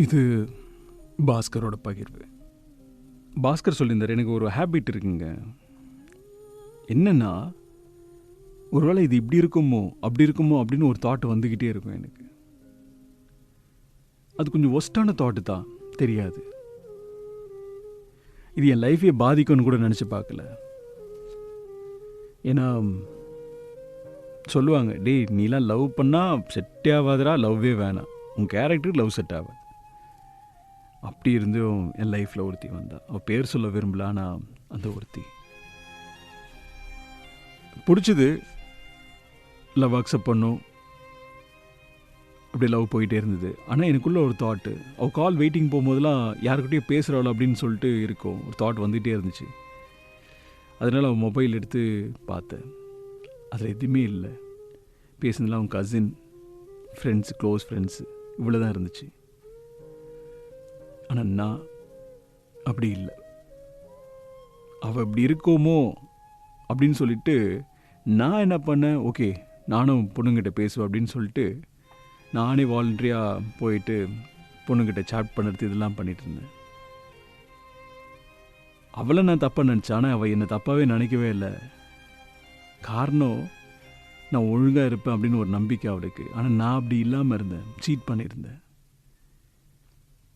இது பாஸ்கரோட பகிர்வு. பாஸ்கர் சொல்லியிருந்தார், எனக்கு ஒரு ஹேபிட் இருக்குங்க. என்னென்னா, ஒருவேளை இது இப்படி இருக்குமோ அப்படி இருக்குமோ அப்படின்னு ஒரு தாட் வந்துக்கிட்டே இருக்கும் எனக்கு. அது கொஞ்சம் ஒஸ்டான தாட்டு தான், தெரியாது. இது என் லைஃபையே பாதிக்கும்னு கூட நினச்சி பார்க்கல. ஏன்னா சொல்லுவாங்க, டேய் நீலாம் லவ் பண்ணால் செட்டே ஆகாதரா, லவ்வே வேணாம், உன் கேரக்டருக்கு லவ் செட் ஆகாது. அப்படி இருந்தும் என் லைஃப்பில் ஒருத்தி வந்தா. அவள் பேர் சொல்ல விரும்பல, ஆனால் அந்த ஒருத்தி பிடிச்சிது, லவ் அக்செப்ட் பண்ணும், அப்படி லவ் போயிட்டே இருந்தது. ஆனால் எனக்குள்ளே ஒரு தாட்டு, அவள் கால் வெயிட்டிங் போகும்போதெல்லாம் யாருக்கிட்டையும் பேசுகிறாள் அப்படின்னு சொல்லிட்டு இருக்கும், ஒரு தாட் வந்துகிட்டே இருந்துச்சு. அதனால் அவள் மொபைல் எடுத்து பார்த்தேன், அதில் எதுவுமே இல்லை. பேசுனதுலாம் அவன் கசின், ஃப்ரெண்ட்ஸு, க்ளோஸ் ஃப்ரெண்ட்ஸு, இவ்வளோ தான் இருந்துச்சு. ஆனால் நான் அப்படி இல்லை. அவள் இப்படி இருக்கோமோ அப்படின்னு சொல்லிட்டு நான் என்ன பண்ணேன், ஓகே நானும் பொண்ணுங்கிட்ட பேசுவேன் அப்படின்னு சொல்லிட்டு நானே வாலண்டரியாக போயிட்டு பொண்ணுங்கிட்ட சாட் பண்ணுறது இதெல்லாம் பண்ணிட்டு இருந்தேன். அவளை நான் தப்பாக நினச்சேன், ஆனால் அவள் என்னை தப்பாகவே நினைக்கவே இல்லை. காரணம், நான் ஒழுங்காக இருப்பேன் அப்படின்னு ஒரு நம்பிக்கை அவளுக்கு. ஆனால் நான் அப்படி இல்லாமல் இருந்தேன், சீட் பண்ணியிருந்தேன்.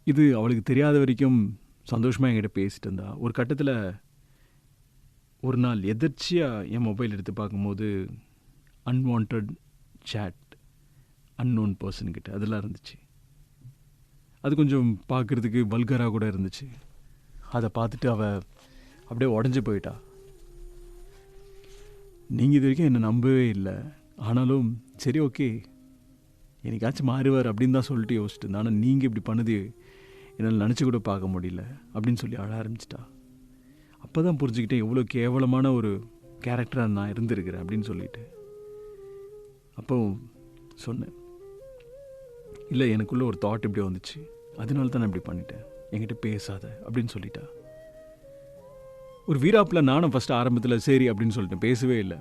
இது அவளுக்கு தெரியாத வரைக்கும் சந்தோஷமாக என்கிட்ட பேசிட்டு இருந்தா. ஒரு கட்டத்தில் ஒரு நாள் எதர்ச்சியாக என் மொபைல் எடுத்து பார்க்கும்போது அன்வான்ட் சேட், அன்னோன் பர்சன்கிட்ட அதெல்லாம் இருந்துச்சு. அது கொஞ்சம் பார்க்குறதுக்கு வல்கராக கூட இருந்துச்சு. அதை பார்த்துட்டு அவள் அப்படியே உடஞ்சி போயிட்டா. நீங்கள் இது வரைக்கும் என்னை நம்பவே இல்லை, ஆனாலும் சரி ஓகே என்னைக்காச்சும் மாறுவார் அப்படின்னு தான் சொல்லிட்டு யோசிச்சுட்டு இருந்தேன். ஆனால் நீங்கள் இப்படி பண்ணது என்னால் நினச்சி கூட பார்க்க முடியல அப்படின்னு சொல்லி அழ ஆரம்பிச்சிட்டா. அப்போ தான் புரிஞ்சுக்கிட்டேன் எவ்வளோ கேவலமான ஒரு கேரக்டராக நான் இருந்திருக்கிறேன் அப்படின்னு சொல்லிட்டு. அப்போ சொன்னேன், இல்லை எனக்குள்ளே ஒரு தாட் இப்படி வந்துச்சு, அதனால தான் நான் இப்படி பண்ணிட்டேன், என்கிட்ட பேசாத அப்படின்னு சொல்லிட்டா. ஒரு வீராப்பில் நானும் ஃபஸ்ட்டு ஆரம்பத்தில் சரி அப்படின்னு சொல்லிட்டேன், பேசவே இல்லை.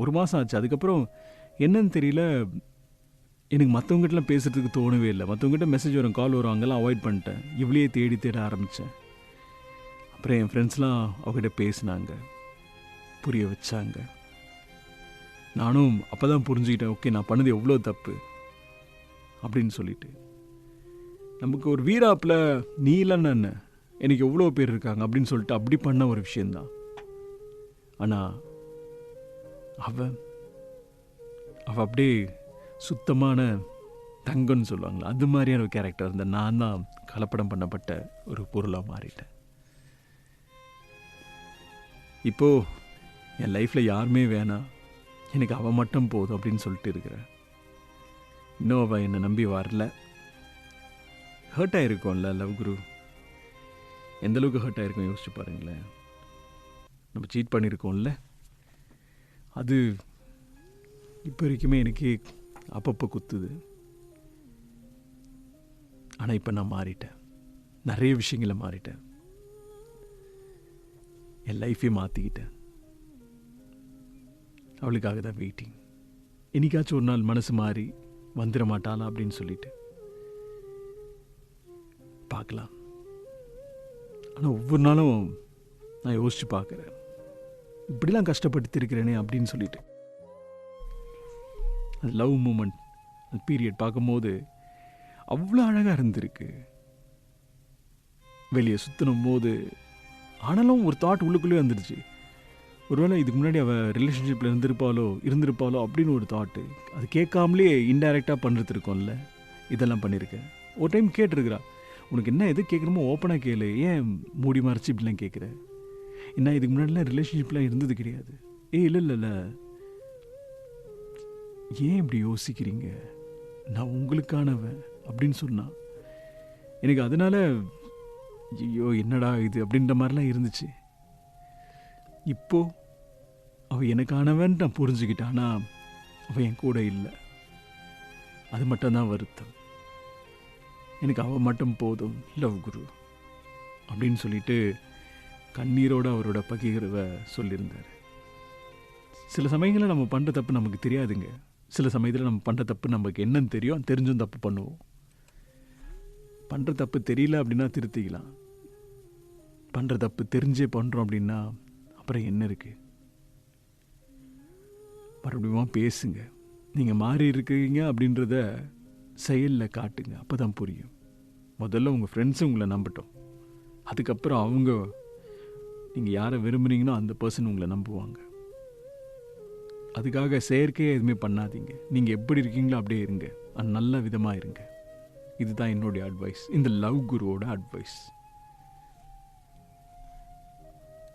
ஒரு மாதம் ஆச்சு. அதுக்கப்புறம் என்னன்னு தெரியல, எனக்கு மற்றவங்ககிட்டலாம் பேசுகிறதுக்கு தோணவே இல்லை. மற்றவங்ககிட்ட மெசேஜ் வரும், கால் வரும், அங்கெல்லாம் அவாய்ட் பண்ணிட்டேன். இவ்வளே தேட ஆரம்பித்தேன். அப்புறம் என் ஃப்ரெண்ட்ஸ்லாம் அவகிட்ட பேசினாங்க, புரிய வச்சாங்க. நானும் அப்போ தான் புரிஞ்சுக்கிட்டேன், ஓகே நான் பண்ணது எவ்வளோ தப்பு அப்படின்னு சொல்லிட்டு. நமக்கு ஒரு வீராப்பில் நீ இல்லைன்னு என்ன, எனக்கு எவ்வளோ பேர் இருக்காங்க அப்படின்னு சொல்லிட்டு அப்படி பண்ண ஒரு விஷயந்தான். ஆனால் அவள் அப்படியே சுத்தமான தங்கம்னு சொல்லுவாங்களா, அது மாதிரியான ஒரு கேரக்டர் இருந்த நான் தான் கலப்படம் பண்ணப்பட்ட ஒரு பொருளாக மாறிட்டேன். இப்போது என் லைஃப்பில் யாருமே வேணாம், எனக்கு அவள் மட்டும் போதும் அப்படின்னு சொல்லிட்டு இருக்கிறேன். இன்னும் அவள் என்னை நம்பி வரல. ஹர்ட் ஆகிருக்கோம்ல லவ் குரு, எந்தளவுக்கு ஹர்ட் ஆகிருக்கோம் யோசிச்சு பாருங்களேன். நம்ம சீட் பண்ணியிருக்கோம்ல, அது இப்போ வரைக்குமே எனக்கு அப்பப்போ குத்துது. ஆனால் இப்போ நான் மாறிட்டேன், நிறைய விஷயங்களை மாறிட்டேன், என் லைஃபே மாற்றிக்கிட்டேன். அவளுக்காக தான் வெயிட்டிங். என்னைக்காச்சும் ஒரு நாள் மனசு மாறி வந்துட மாட்டாளா அப்படின்னு சொல்லிட்டு பார்க்கலாம். ஆனால் ஒவ்வொரு நாளும் நான் யோசிச்சு பார்க்குறேன், இப்படிலாம் கஷ்டப்பட்டு இருக்கிறேனே அப்படின்னு சொல்லிட்டு. அது லவ் மூமெண்ட், அது பீரியட் பார்க்கும்போது அவ்வளோ அழகாக இருந்திருக்கு. வெளியே சுற்றினும் போது ஆனாலும் ஒரு தாட் உள்ளுக்குள்ளேயே வந்துடுச்சு, ஒருவேளை இதுக்கு முன்னாடி அவள் ரிலேஷன்ஷிப்பில் இருந்திருப்பாளோ அப்படின்னு ஒரு தாட்டு. அது கேட்காமலே இன்டைரக்டாக பண்ணுறது இருக்கும்ல, இதெல்லாம் பண்ணியிருக்கேன். ஒரு டைம் கேட்டிருக்கிறா, உனக்கு என்ன எது கேட்குறமோ ஓப்பனாக கேளு, ஏன் மூடி மறைச்சி இப்படிலாம் கேட்குற, என்ன இதுக்கு முன்னாடிலாம் ரிலேஷன்ஷிப்லாம் இருந்தது கிடையாது. இல்லை ஏன் இப்படி யோசிக்கிறீங்க, நான் உங்களுக்கானவன் அப்படின்னு சொன்னான். எனக்கு அதனால ஐயோ என்னடா இது அப்படின்ற மாதிரிலாம் இருந்துச்சு. இப்போது அவள் எனக்கானவன் நான் புரிஞ்சுக்கிட்டேன், ஆனால் அவள் என் கூட இல்லை. அது மட்டும்தான் வருத்தம். எனக்கு அவள் மட்டும் போதும் லவ் குரு அப்படின்னு சொல்லிட்டு கண்ணீரோடு அவரோட பகிர்வை சொல்லியிருந்தார். சில சமயங்களில் நம்ம பண்ணுற தப்பு நமக்கு தெரியாதுங்க. சில சமயத்தில் நம்ம பண்ணுற தப்பு நமக்கு என்னன்னு தெரியும், தெரிஞ்சும் தப்பு பண்ணுவோம். பண்ணுற தப்பு தெரியல அப்படின்னா திருத்திக்கலாம். பண்ணுற தப்பு தெரிஞ்சே பண்ணுறோம் அப்படின்னா அப்புறம் என்ன இருக்குது? மறுபடியும் பேசுங்க. நீங்கள் மாறி இருக்கீங்க அப்படின்றத செயலில் காட்டுங்க. அப்போ தான் புரியும். முதல்ல உங்கள் ஃப்ரெண்ட்ஸு உங்களை நம்பட்டும். அதுக்கப்புறம் அவங்க நீங்கள் யாரை விரும்புகிறீங்களோ அந்த பர்சன் உங்களை நம்புவாங்க. அதுக்காக செயற்கையாக எதுவுமே பண்ணாதீங்க. நீங்கள் எப்படி இருக்கீங்களோ அப்படியே இருங்க. நல்ல விதமாக இருங்க. இதுதான் என்னுடைய அட்வைஸ், இந்த லவ் குருவோட அட்வைஸ்.